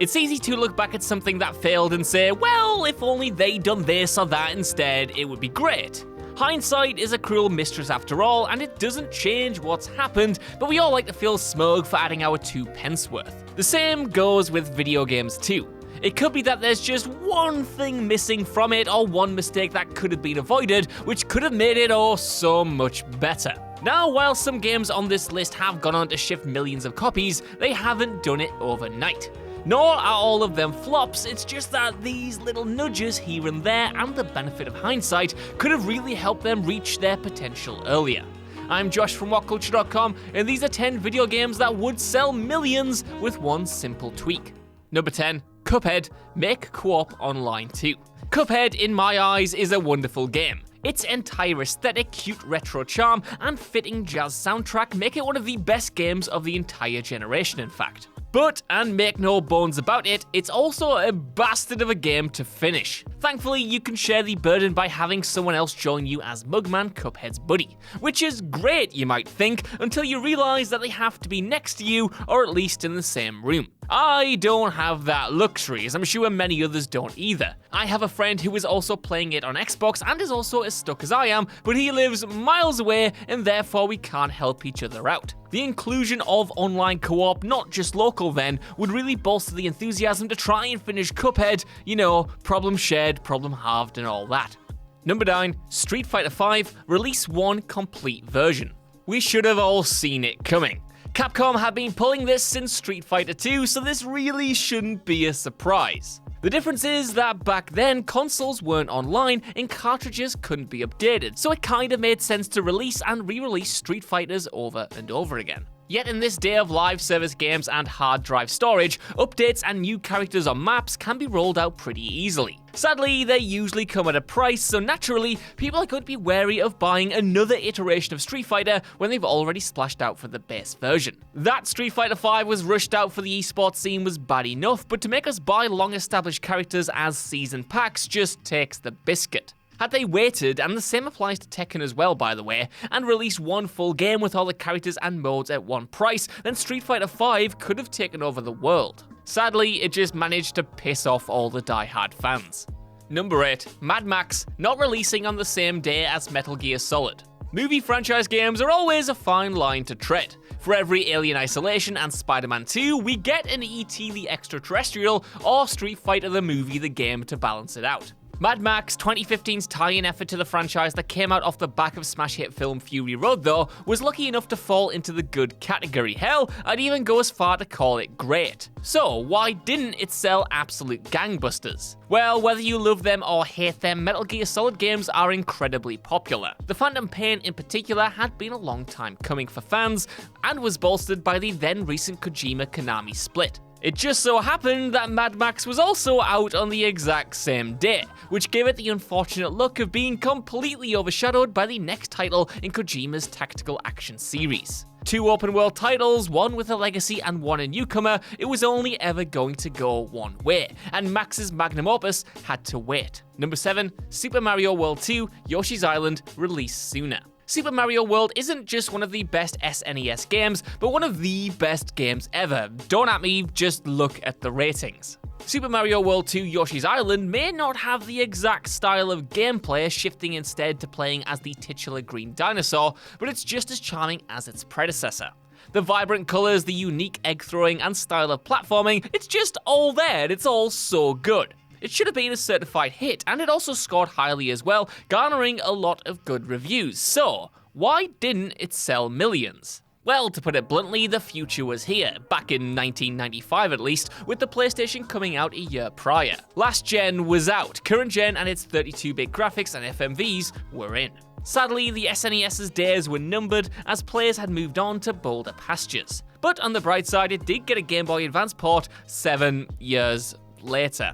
It's easy to look back at something that failed and say, well, if only they'd done this or that instead, it would be great. Hindsight is a cruel mistress after all, and it doesn't change what's happened, but we all like to feel smug for adding our 2 pence worth. The same goes with video games too. It could be that there's just one thing missing from it, or one mistake that could have been avoided, which could have made it oh so much better. Now, while some games on this list have gone on to shift millions of copies, they haven't done it overnight. Nor are all of them flops, it's just that these little nudges here and there and the benefit of hindsight could have really helped them reach their potential earlier. I'm Josh from WhatCulture.com, and these are 10 video games that would sell millions with one simple tweak. Number 10. CUPHEAD, make co-op online too. CUPHEAD, in my eyes, is a wonderful game. Its entire aesthetic, cute retro charm, and fitting jazz soundtrack make it one of the best games of the entire generation, in fact. But, and make no bones about it, it's also a bastard of a game to finish. Thankfully, you can share the burden by having someone else join you as Mugman, Cuphead's buddy. Which is great, you might think, until you realise that they have to be next to you, or at least in the same room. I don't have that luxury, as I'm sure many others don't either. I have a friend who is also playing it on Xbox and is also as stuck as I am, but he lives miles away and therefore we can't help each other out. The inclusion of online co-op, not just local then, would really bolster the enthusiasm to try and finish Cuphead, you know, problem shared, problem halved and all that. Number 9, Street Fighter V, release 1 complete version. We should have all seen it coming. Capcom have been pulling this since Street Fighter 2, so this really shouldn't be a surprise. The difference is that back then, consoles weren't online and cartridges couldn't be updated, so it kinda made sense to release and re-release Street Fighters over and over again. Yet in this day of live service games and hard drive storage, updates and new characters or maps can be rolled out pretty easily. Sadly, they usually come at a price, so naturally, people are going to be wary of buying another iteration of Street Fighter when they've already splashed out for the base version. That Street Fighter V was rushed out for the esports scene was bad enough, but to make us buy long-established characters as season packs just takes the biscuit. Had they waited, and the same applies to Tekken as well by the way, and released one full game with all the characters and modes at one price, then Street Fighter V could have taken over the world. Sadly, it just managed to piss off all the die-hard fans. Number 8, Mad Max, not releasing on the same day as Metal Gear Solid. Movie franchise games are always a fine line to tread. For every Alien Isolation and Spider-Man 2, we get an E.T. the Extraterrestrial or Street Fighter the movie the game to balance it out. Mad Max, 2015's tie-in effort to the franchise that came out off the back of smash hit film Fury Road though, was lucky enough to fall into the good category. Hell, I'd even go as far to call it great. So why didn't it sell absolute gangbusters? Well, whether you love them or hate them, Metal Gear Solid games are incredibly popular. The Phantom Pain in particular had been a long time coming for fans, and was bolstered by the then recent Kojima-Konami split. It just so happened that Mad Max was also out on the exact same day, which gave it the unfortunate look of being completely overshadowed by the next title in Kojima's tactical action series. 2 open world titles, one with a legacy and one a newcomer, it was only ever going to go one way, and Max's magnum opus had to wait. Number 7, Super Mario World 2, Yoshi's Island, released sooner. Super Mario World isn't just one of the best SNES games, but one of the best games ever. Don't at me, just look at the ratings. Super Mario World 2 Yoshi's Island may not have the exact style of gameplay, shifting instead to playing as the titular green dinosaur, but it's just as charming as its predecessor. The vibrant colours, the unique egg throwing and style of platforming, it's just all there and it's all so good. It should have been a certified hit, and it also scored highly as well, garnering a lot of good reviews. So, why didn't it sell millions? Well, to put it bluntly, the future was here, back in 1995 at least, with the PlayStation coming out a year prior. Last gen was out, current gen and its 32-bit graphics and FMVs were in. Sadly, the SNES's days were numbered as players had moved on to bolder pastures. But on the bright side, it did get a Game Boy Advance port 7 years later.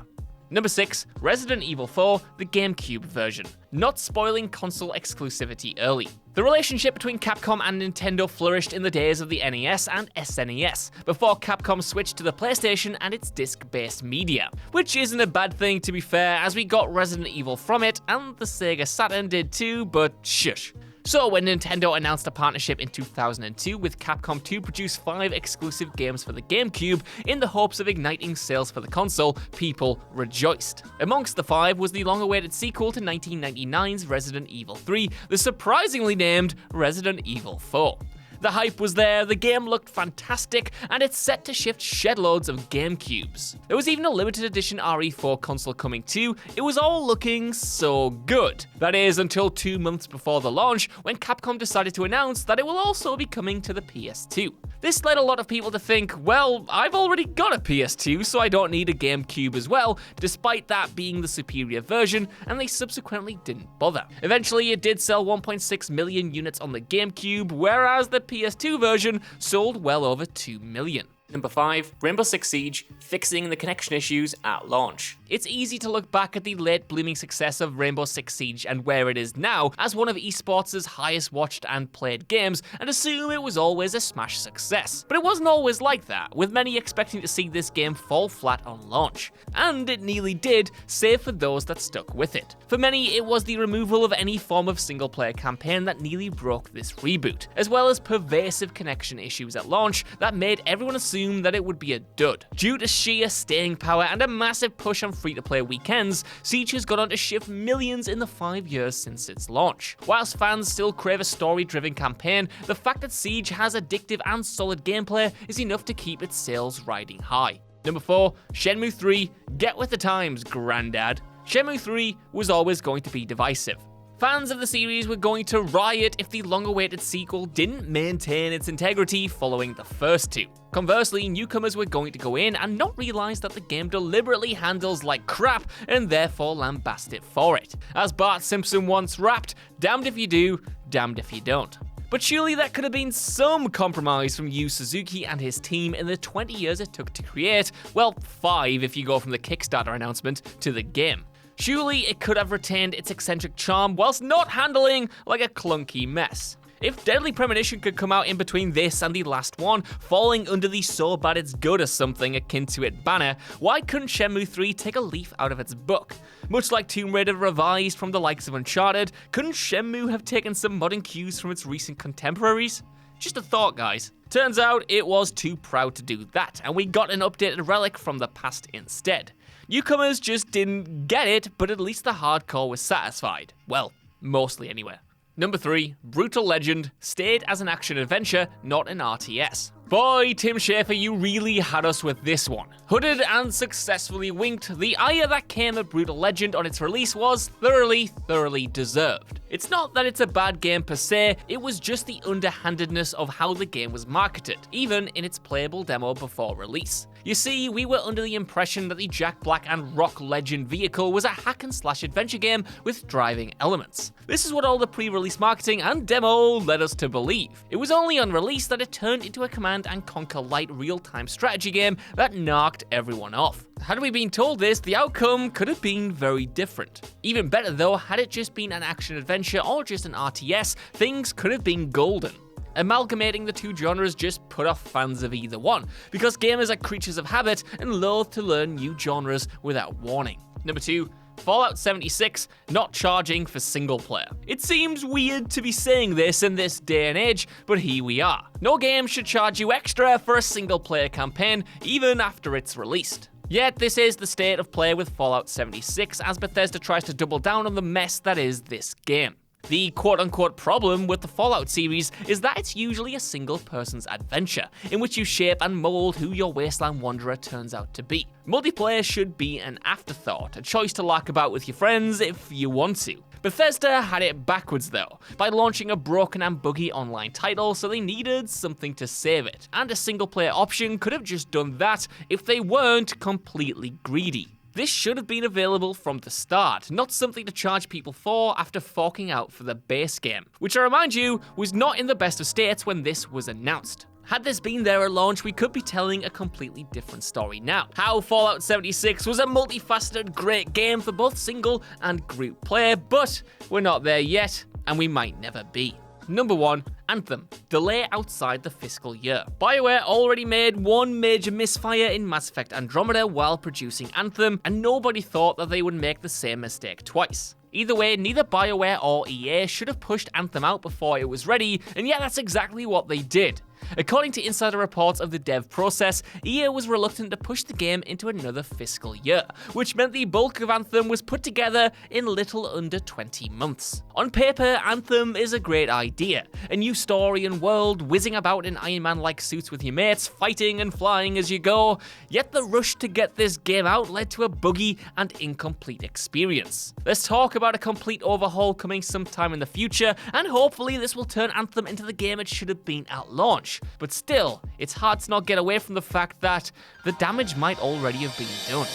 Number 6, Resident Evil 4, the GameCube version. Not spoiling console exclusivity early. The relationship between Capcom and Nintendo flourished in the days of the NES and SNES, before Capcom switched to the PlayStation and its disc-based media. Which isn't a bad thing to be fair, as we got Resident Evil from it, and the Sega Saturn did too, but shush. So when Nintendo announced a partnership in 2002 with Capcom to produce 5 exclusive games for the GameCube in the hopes of igniting sales for the console, people rejoiced. Amongst the 5 was the long-awaited sequel to 1999's Resident Evil 3, the surprisingly named Resident Evil 4. The hype was there, the game looked fantastic, and it's set to shift shedloads of GameCubes. There was even a limited edition RE4 console coming too. It was all looking so good. That is, until 2 months before the launch, when Capcom decided to announce that it will also be coming to the PS2. This led a lot of people to think, well, I've already got a PS2, so I don't need a GameCube as well, despite that being the superior version, and they subsequently didn't bother. Eventually, it did sell 1.6 million units on the GameCube, whereas the PS2 version sold well over 2 million. Number 5, Rainbow Six Siege, fixing the connection issues at launch. It's easy to look back at the late blooming success of Rainbow Six Siege and where it is now as one of esports' highest watched and played games and assume it was always a smash success. But it wasn't always like that, with many expecting to see this game fall flat on launch. And it nearly did, save for those that stuck with it. For many, it was the removal of any form of single-player campaign that nearly broke this reboot, as well as pervasive connection issues at launch that made everyone assume that it would be a dud. Due to sheer staying power and a massive push on free-to-play weekends, Siege has gone on to shift millions in the 5 years since its launch. Whilst fans still crave a story-driven campaign, the fact that Siege has addictive and solid gameplay is enough to keep its sales riding high. Number 4, Shenmue 3, get with the times, Grandad. Shenmue 3 was always going to be divisive. Fans of the series were going to riot if the long-awaited sequel didn't maintain its integrity following the first 2. Conversely, newcomers were going to go in and not realize that the game deliberately handles like crap and therefore lambast it for it. As Bart Simpson once rapped, damned if you do, damned if you don't. But surely that could have been some compromise from Yu Suzuki and his team in the 20 years it took to create, well, 5 if you go from the Kickstarter announcement to the game. Surely it could have retained its eccentric charm whilst not handling like a clunky mess. If Deadly Premonition could come out in between this and the last one, falling under the so bad it's good or something akin to it banner, why couldn't Shenmue 3 take a leaf out of its book? Much like Tomb Raider revised from the likes of Uncharted, couldn't Shenmue have taken some modern cues from its recent contemporaries? Just a thought, guys. Turns out it was too proud to do that, and we got an updated relic from the past instead. Newcomers just didn't get it, but at least the hardcore was satisfied. Well, mostly anyway. Number 3, Brutal Legend, stayed as an action-adventure, not an RTS. Boy, Tim Schafer, you really had us with this one. Hooded and successfully winked, the ire that came at Brutal Legend on its release was thoroughly deserved. It's not that it's a bad game per se, it was just the underhandedness of how the game was marketed, even in its playable demo before release. You see, we were under the impression that the Jack Black and Rock Legend vehicle was a hack-and-slash adventure game with driving elements. This is what all the pre-release marketing and demo led us to believe. It was only on release that it turned into a Command and Conquer light real-time strategy game that knocked everyone off. Had we been told this, the outcome could have been very different. Even better though, had it just been an action-adventure or just an RTS, things could have been golden. Amalgamating the two genres just put off fans of either one, because gamers are creatures of habit and loath to learn new genres without warning. Number 2, Fallout 76 not charging for single player. It seems weird to be saying this in this day and age, but here we are. No game should charge you extra for a single player campaign, even after it's released. Yet this is the state of play with Fallout 76 as Bethesda tries to double down on the mess that is this game. The quote-unquote problem with the Fallout series is that it's usually a single-person's adventure, in which you shape and mold who your wasteland wanderer turns out to be. Multiplayer should be an afterthought, a choice to lark about with your friends if you want to. Bethesda had it backwards though, by launching a broken and buggy online title, so they needed something to save it, and a single-player option could have just done that if they weren't completely greedy. This should have been available from the start, not something to charge people for after forking out for the base game, which I remind you, was not in the best of states when this was announced. Had this been there at launch, we could be telling a completely different story now. How Fallout 76 was a multifaceted great game for both single and group play, but we're not there yet, and we might never be. Number 1, Anthem, delay outside the fiscal year. BioWare already made one major misfire in Mass Effect Andromeda while producing Anthem, and nobody thought that they would make the same mistake twice. Either way, neither BioWare or EA should have pushed Anthem out before it was ready, and yet that's exactly what they did. According to insider reports of the dev process, EA was reluctant to push the game into another fiscal year, which meant the bulk of Anthem was put together in little under 20 months. On paper, Anthem is a great idea. A new story and world, whizzing about in Iron Man-like suits with your mates, fighting and flying as you go, yet the rush to get this game out led to a buggy and incomplete experience. Let's talk about a complete overhaul coming sometime in the future, and hopefully this will turn Anthem into the game it should have been at launch. But still, it's hard to not get away from the fact that the damage might already have been done.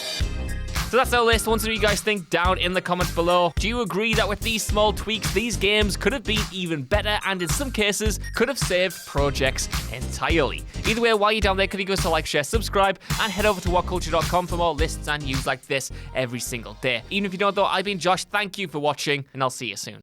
So that's our list. Want to know what you guys think down in the comments below. Do you agree that with these small tweaks, these games could have been even better and in some cases could have saved projects entirely? Either way, while you're down there, could you go to like, share, subscribe, and head over to WhatCulture.com for more lists and news like this every single day. Even if you don't though, I've been Josh. Thank you for watching, and I'll see you soon.